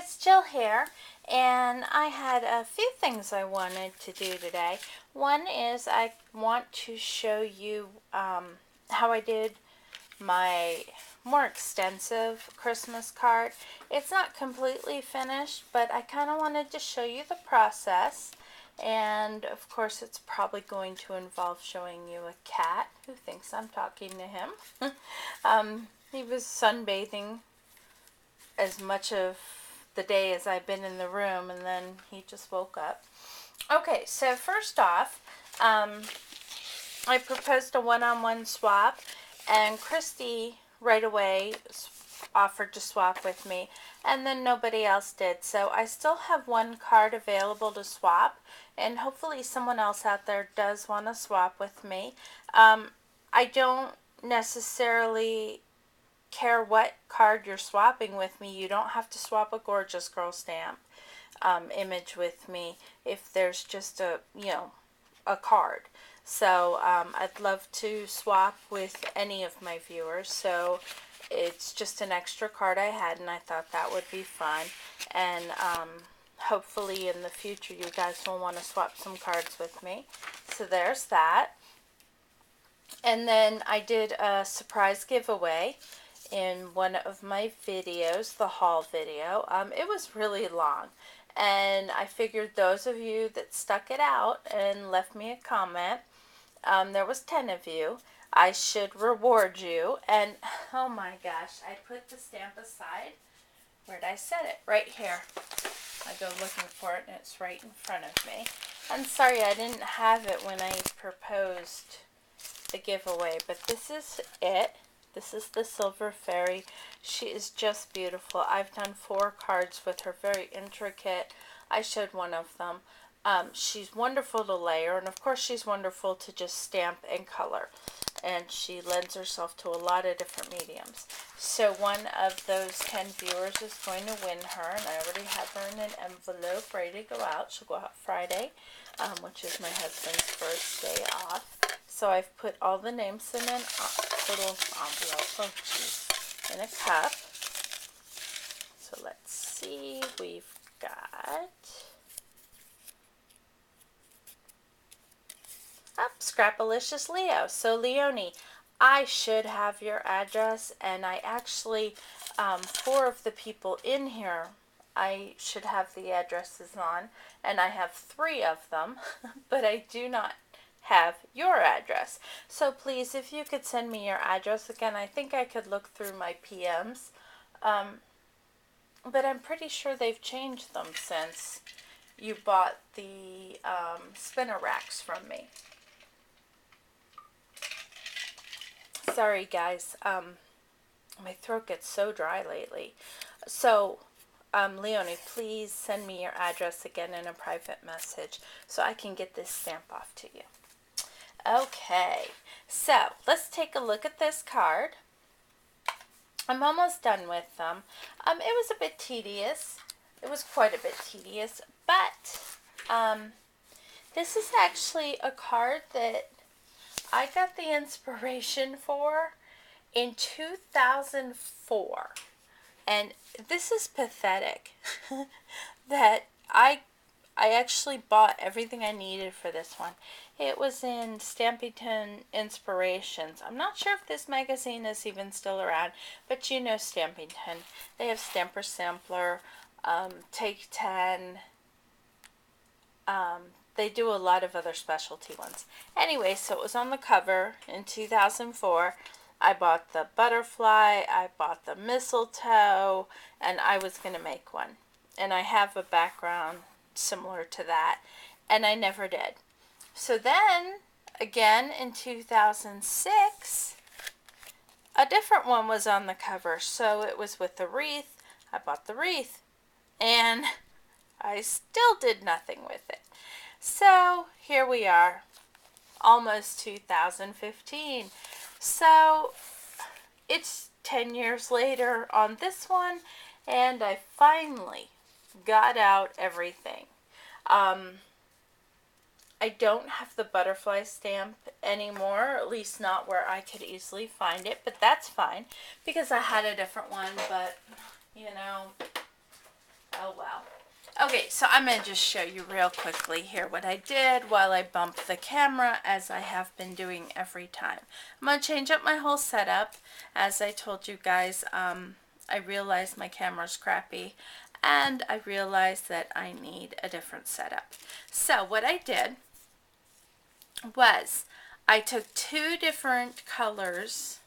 guys, Jill here, and I had a few things I wanted to do today. One is I want to show you how I did my more extensive Christmas card. It's not completely finished, but I kind of wanted to show you the process. And of course, it's probably going to involve showing you a cat who thinks I'm talking to him. He was sunbathing as much of the day as I've been in the room, and then he just woke up. Okay, so first off, I proposed a one-on-one swap, and Christy right away offered to swap with me, and then nobody else did. So I still have one card available to swap, and hopefully someone else out there does want to swap with me. I don't necessarily care what card you're swapping with me. You don't have to swap a Gorgeous Girl stamp image with me if there's just a card. So I'd love to swap with any of my viewers. So it's just an extra card I had, and I thought that would be fun. And hopefully in the future you guys will want to swap some cards with me. So there's that. And then I did a surprise giveaway in one of my videos, the haul video. It was really long, and I figured those of you that stuck it out and left me a comment, there was 10 of you, I should reward you. And oh my gosh, I put the stamp aside. Where'd I set it? Right here. I go looking for it, and it's right in front of me. I'm sorry I didn't have it when I proposed the giveaway, but this is it. This is the Silver Fairy. She is just beautiful. I've done 4 cards with her, very intricate. I showed one of them. She's wonderful to layer, and of course she's wonderful to just stamp and color. And she lends herself to a lot of different mediums. So one of those 10 viewers is going to win her, and I already have her in an envelope ready to go out. She'll go out Friday, which is my husband's first day off. So I've put all the names in an little envelope, in a cup. So let's see, we've got Scrapalicious Leo. So Leonie, I should have your address, and I actually, 4 of the people in here, I should have the addresses on, and I have 3 of them, but I do not have your address. So please, if you could send me your address again. I think I could look through my PMs, but I'm pretty sure they've changed them since you bought the spinner racks from me. Sorry guys, my throat gets so dry lately. So Leonie, please send me your address again in a private message so I can get this stamp off to you. Okay, so let's take a look at this card. I'm almost done with them. It was a bit tedious. It was quite a bit tedious, but this is actually a card that I got the inspiration for in 2004. And this is pathetic that I actually bought everything I needed for this one. It was in Stampington Inspirations. I'm not sure if this magazine is even still around, but you know Stampington. They have Stamper Sampler, Take 10. They do a lot of other specialty ones. Anyway, so it was on the cover in 2004. I bought the butterfly, I bought the mistletoe, and I was going to make one. And I have a background similar to that, and I never did. So then, again in 2006, a different one was on the cover. So it was with the wreath. I bought the wreath, and I still did nothing with it. So here we are, almost 2015. So it's 10 years later on this one, and I finally got out everything. I don't have the butterfly stamp anymore, at least not where I could easily find it, but that's fine because I had a different one, but you know, Okay, so I'm going to just show you real quickly here what I did while I bumped the camera, as I have been doing every time. I'm going to change up my whole setup. As I told you guys, I realized my camera's crappy, and I realized that I need a different setup. So what I did was I took two different colors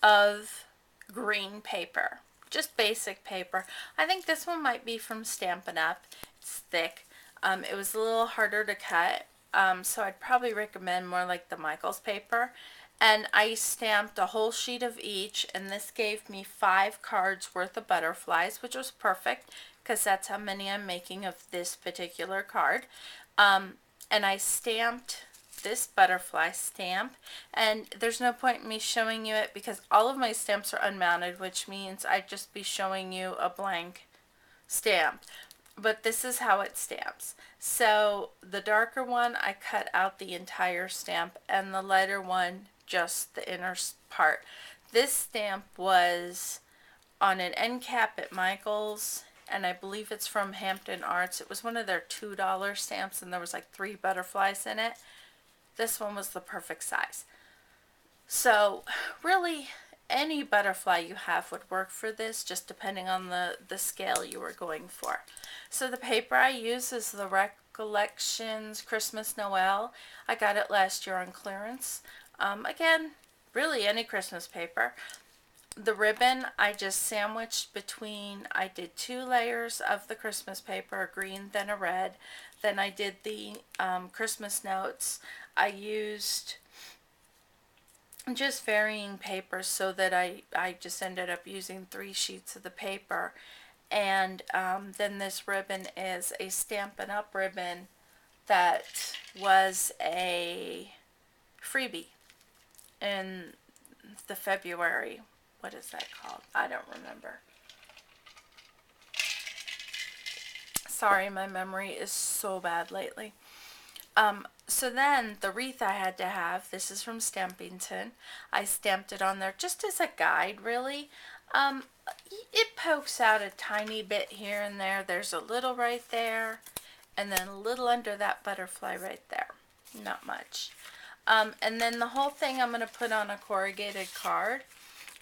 of green paper, just basic paper. I think this one might be from Stampin' Up. It's thick. It was a little harder to cut, so I'd probably recommend more like the Michaels paper. And I stamped a whole sheet of each, and this gave me 5 cards worth of butterflies, which was perfect because that's how many I'm making of this particular card. And I stamped this butterfly stamp, and there's no point in me showing you it because all of my stamps are unmounted, which means I'd just be showing you a blank stamp. But this is how it stamps. So the darker one, I cut out the entire stamp, and the lighter one, just the inner part. This stamp was on an end cap at Michaels, and I believe it's from Hampton Arts. It was one of their $2 stamps, and there was like 3 butterflies in it. This one was the perfect size. So really, any butterfly you have would work for this, just depending on the scale you were going for. So the paper I use is the Recollections Christmas Noel. I got it last year on clearance. Again, really any Christmas paper. The ribbon I just sandwiched between, I did 2 layers of the Christmas paper, a green then a red. Then I did the Christmas notes. I used just varying papers so that I just ended up using 3 sheets of the paper. And then this ribbon is a Stampin' Up ribbon that was a freebie in the February. What is that called? I don't remember. Sorry, my memory is so bad lately. So then the wreath I had to have, this is from Stampington. I stamped it on there just as a guide, really. It pokes out a tiny bit here and there. There's a little right there, and then a little under that butterfly right there. Not much. And then the whole thing I'm going to put on a corrugated card.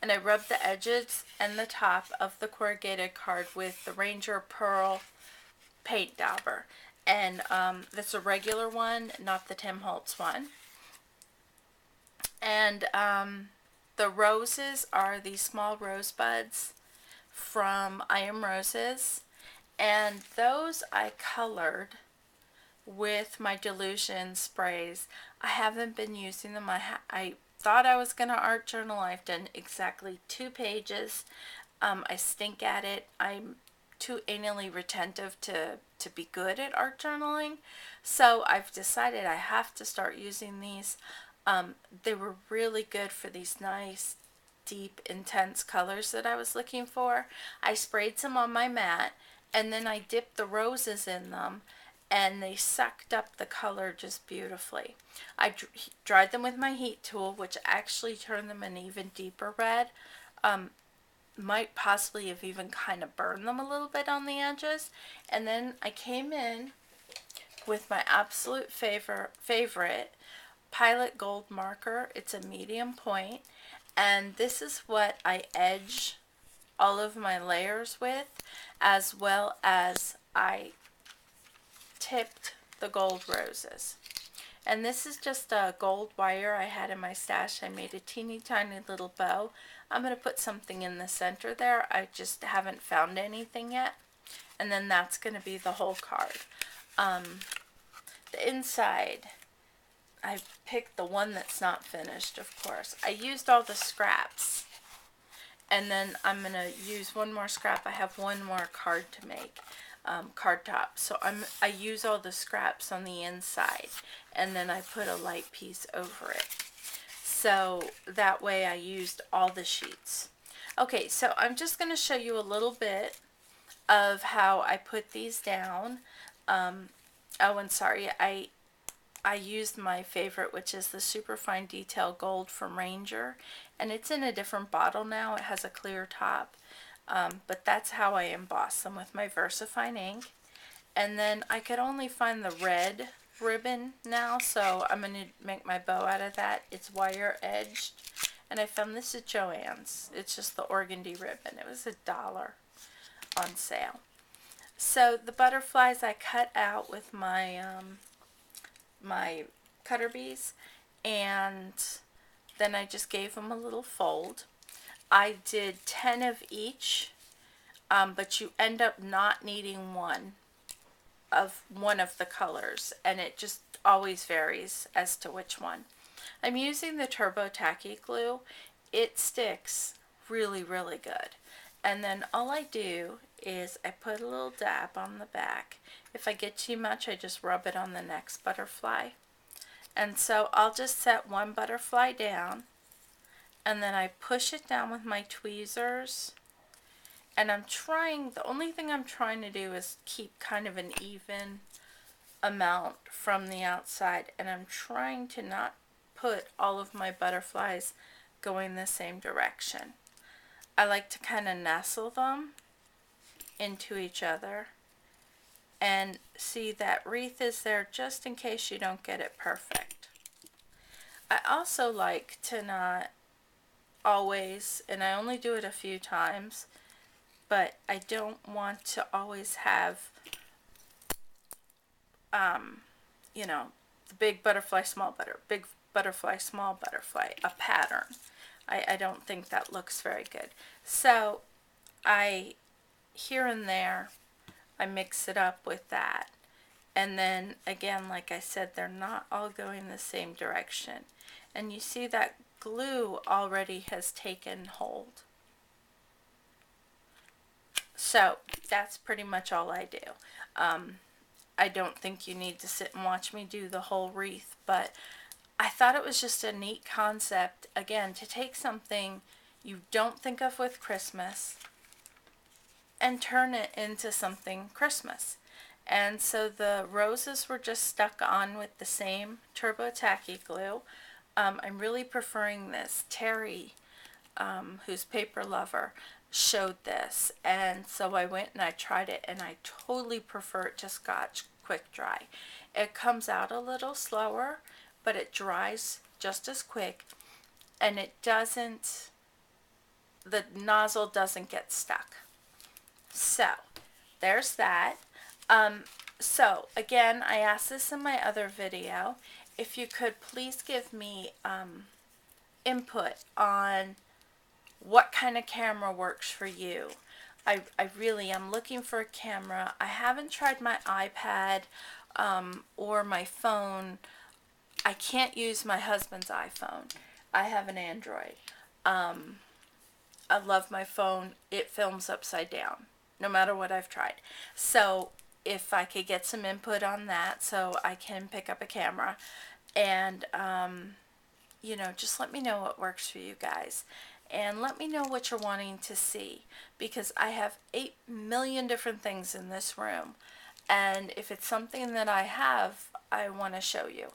And I rubbed the edges and the top of the corrugated card with the Ranger Pearl paint dauber. And that's a regular one, not the Tim Holtz one. And the roses are these small rosebuds from I Am Roses. And those I colored with my Delusion sprays. I haven't been using them. I thought I was going to art journal. I've done exactly 2 pages. I stink at it. I'm too anally retentive to be good at art journaling. So I've decided I have to start using these. They were really good for these nice, deep, intense colors that I was looking for. I sprayed some on my mat, and then I dipped the roses in them, and they sucked up the color just beautifully. I dried them with my heat tool, which actually turned them an even deeper red. Might possibly have even kind of burned them a little bit on the edges. And then I came in with my absolute favorite Pilot Gold marker. It's a medium point, and this is what I edge all of my layers with, as well as I tipped the gold roses. And this is just a gold wire I had in my stash. I made a teeny tiny little bow. I'm going to put something in the center there. I just haven't found anything yet. And then that's going to be the whole card. The inside, I picked the one that's not finished, of course. I used all the scraps. And then I'm going to use one more scrap. I have one more card to make. Card top. So I use all the scraps on the inside, and then I put a light piece over it. So that way I used all the sheets. Okay, so I'm just going to show you a little bit of how I put these down. Oh, and sorry, I used my favorite, which is the Superfine Detail Gold from Ranger, and it's in a different bottle now. It has a clear top. But that's how I emboss them, with my VersaFine ink. And then I could only find the red ribbon now, so I'm going to make my bow out of that. It's wire edged, and I found this at Joann's. It's just the organdy ribbon. It was $1 on sale. So the butterflies I cut out with my my cutter bees, and then I just gave them a little fold. I did 10 of each, but you end up not needing one of the colors, and it just always varies as to which one. I'm using the Turbo Tacky glue. It sticks really, really good. And then all I do is I put a little dab on the back. If I get too much, I just rub it on the next butterfly. And so I'll just set one butterfly down, and then I push it down with my tweezers. And the only thing I'm trying to do is keep kind of an even amount from the outside, and I'm trying to not put all of my butterflies going the same direction. I like to kind of nestle them into each other, and see that wreath is there just in case you don't get it perfect. I also like to not always, and I only do it a few times, but I don't want to always have you know, the big butterfly, small big butterfly, small butterfly, a pattern. I don't think that looks very good. So here and there, I mix it up with that. And then again, like I said, they're not all going the same direction. And you see that glue already has taken hold. So that's pretty much all I do. I don't think you need to sit and watch me do the whole wreath, but I thought it was just a neat concept, again, to take something you don't think of with Christmas and turn it into something Christmas. And so the roses were just stuck on with the same Turbo Tacky glue. I'm really preferring this. Terry, who's Paper Lover, showed this, and so I went and I tried it, and I totally prefer it to Scotch Quick Dry. It comes out a little slower, but it dries just as quick, and the nozzle doesn't get stuck. So there's that. So again, I asked this in my other video, if you could please give me input on what kind of camera works for you. I really am looking for a camera. I haven't tried my iPad or my phone. I can't use my husband's iPhone. I have an Android. I love my phone. It films upside down, no matter what I've tried. So if I could get some input on that so I can pick up a camera, and you know, just let me know what works for you guys. And let me know what you're wanting to see, because I have 8 million different things in this room, and if it's something that I have, I want to show you.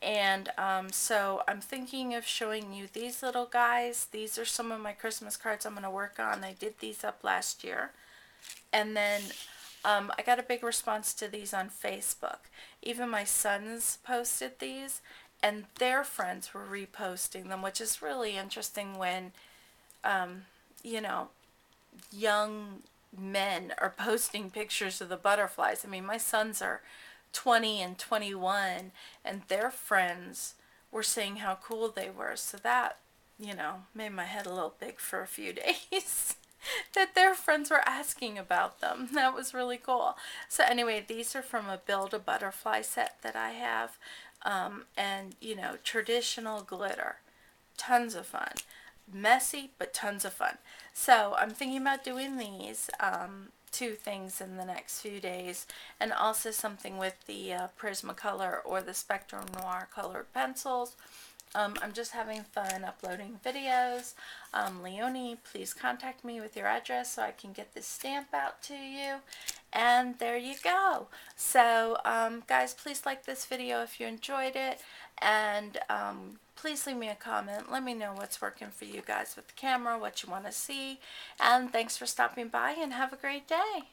And so I'm thinking of showing you these little guys. These are some of my Christmas cards I'm going to work on. I did these up last year, and then I got a big response to these on Facebook. Even my sons posted these, and their friends were reposting them, which is really interesting when you know, young men are posting pictures of the butterflies. I mean, my sons are 20 and 21, and their friends were saying how cool they were. So that, you know, made my head a little big for a few days. That their friends were asking about them. That was really cool. So anyway, these are from a Build a Butterfly set that I have. And, you know, traditional glitter. Tons of fun. Messy, but tons of fun. So I'm thinking about doing these two things in the next few days, and also something with the Prismacolor or the Spectrum Noir colored pencils. I'm just having fun uploading videos. Leonie, please contact me with your address so I can get this stamp out to you. And there you go. So guys, please like this video if you enjoyed it, and please leave me a comment. Let me know what's working for you guys with the camera, what you want to see, and thanks for stopping by, and have a great day.